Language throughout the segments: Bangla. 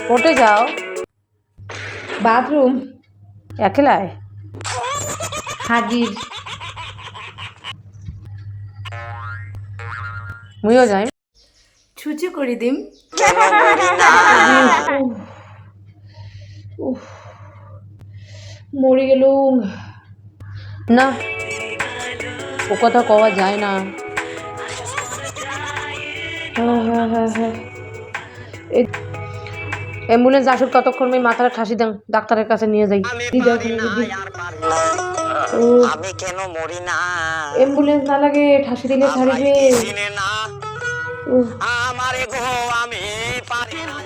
কোর্টে যাও, বাথরুম একলাই হাজির, মুইও যাই, ছুচু করে দিম। মরে গেলুম না, ও কথা কওয়া যায় না। অ্যাম্বুলেন্স আসুক ততক্ষণ আমি মাথাটা ঠাসি দেন, ডাক্তারের কাছে নিয়ে যাই। আমি কেন মরি না, অ্যাম্বুলেন্স না লাগে, ঠাসি দিলে ছাড়িবে। আমারে গো আমি পারি না।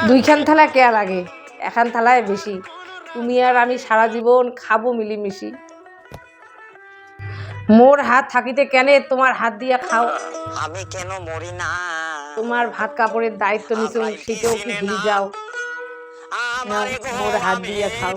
দুইখান থালা কেয়া লাগে, এখান থালায় বেশি। তুমি আর আমি সারা জীবন খাবো মিলিমিশি। মোর হাত থাকিতে কেনে তোমার হাত দিয়া খাও। আমি কেন মরি না, তোমার ভাত কাপড়ের দায়িত্ব নিছো, সেটাও কি ভুলে যাও। মোর হাত দিয়া খাও।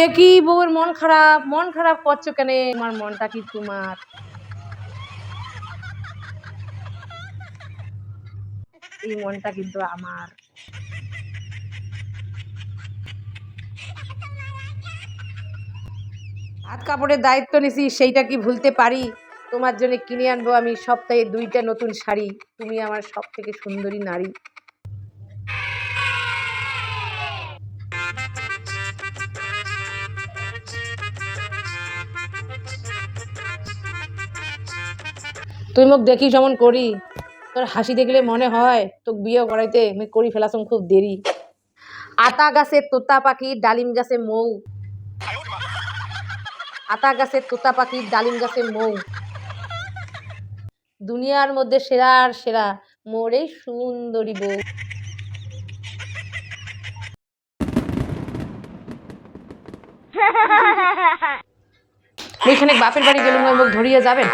এ কি বউয়ের মন খারাপ, মন খারাপ করছো কেন? আমার মনটা কি তোমার? এই মনটা কিন্তু আমার। হাত কাপড়ের দায়িত্ব নিছি, সেইটা কি ভুলতে পারি? তোমার জন্য কিনে আনবো আমি সপ্তাহে 2টা নতুন শাড়ি। তুমি আমার সব থেকে সুন্দরী নারী। তুই মুখ দেখি যেমন করি, তোর হাসি দেখলে মনে হয় তোকে বিয়ে করাইতে আমি করি ফেলাছম খুব দেরি। আতা গাছে তোতা পাখি, ডালিম গাছে মৌ। আতা গাছে তোতা পাখি, ডালিম গাছে মৌ। দুনিয়ার মধ্যে সেরা আর সেরা মোর এই সুন্দরী বউ। ওইখানে বাপের বাড়ি গেলুম, মুখ ধরিয়ে যাবেন।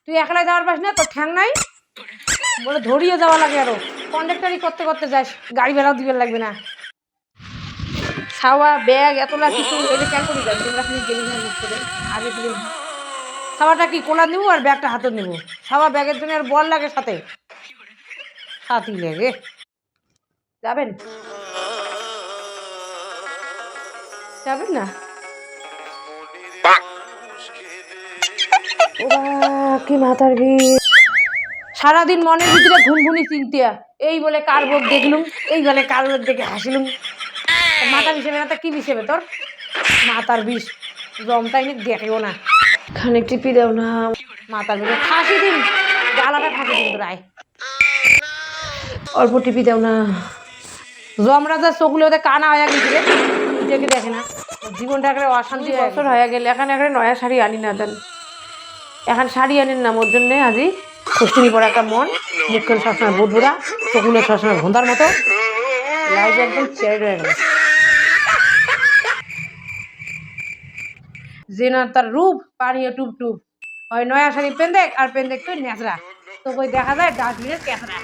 তুই একলাই যাওয়ার পাস না, তোর ঠ্যাং নাই বলে ধরিয়ে যাওয়া লাগে। আরো কন্ডাক্টারি করতে করতে যাস, গাড়ি ভাড়াও দিবেন লাগবে না। খাওয়া ব্যাগ এতলা কিছু এটা কেন করি যাবে? তোমরা খালি গেলি না মুখ করে আগে দিলে। খাওয়াটা কি কোলা নেবো আর ব্যাগটা হাতে নেবো? খাওয়া ব্যাগের জন্য আর বল লাগে সাথে, সাথী লাগে। যাবেন যাবেন না? কি মাথার ভিড়, সারাদিন মনের ভিতরে ঘুনঘুনি চিন্তিয়া। এই বলে কার বোধ দেখলুম, এই বলে কার বোধ দেখে হাসিলুম। মাথা বিষেবে না তা কি বিষেবে তোর? মাথার বিষ জমটাই দেখেও না। খানিক টিপি দেও না মাথার ভিতরে, ফাঁসি দিন জ্বালাটা ফাঁসি দিন তোরায়। অল্প টিপি দেও না। জমরাজার চোখগুলো ওদের কানা হয়ে গেছিল, দেখে দেখে না। জীবনটা একটা অশান্তি বছর হয়ে গেলে এখানে একটা নয়া শাড়ি আনি না দেন। এখন শাড়ি আনেন না মোর জন্যে। আজি খুশকিনি পরে একটা মন, মুখখান সবসময় বুধবুধা, চোখগুলো সবসময় ভোঁদার মতো, লাইট একদম চেয়ার হয়ে গেল। যে না তার রূপ পানিও টুপ টুপ হয়, নয়া শাড়ি পেন দেখ আর পেন দেখ তুই ন্যাচরা, তো কই দেখা যায় ডাস্টবিনের ক্যাচরা।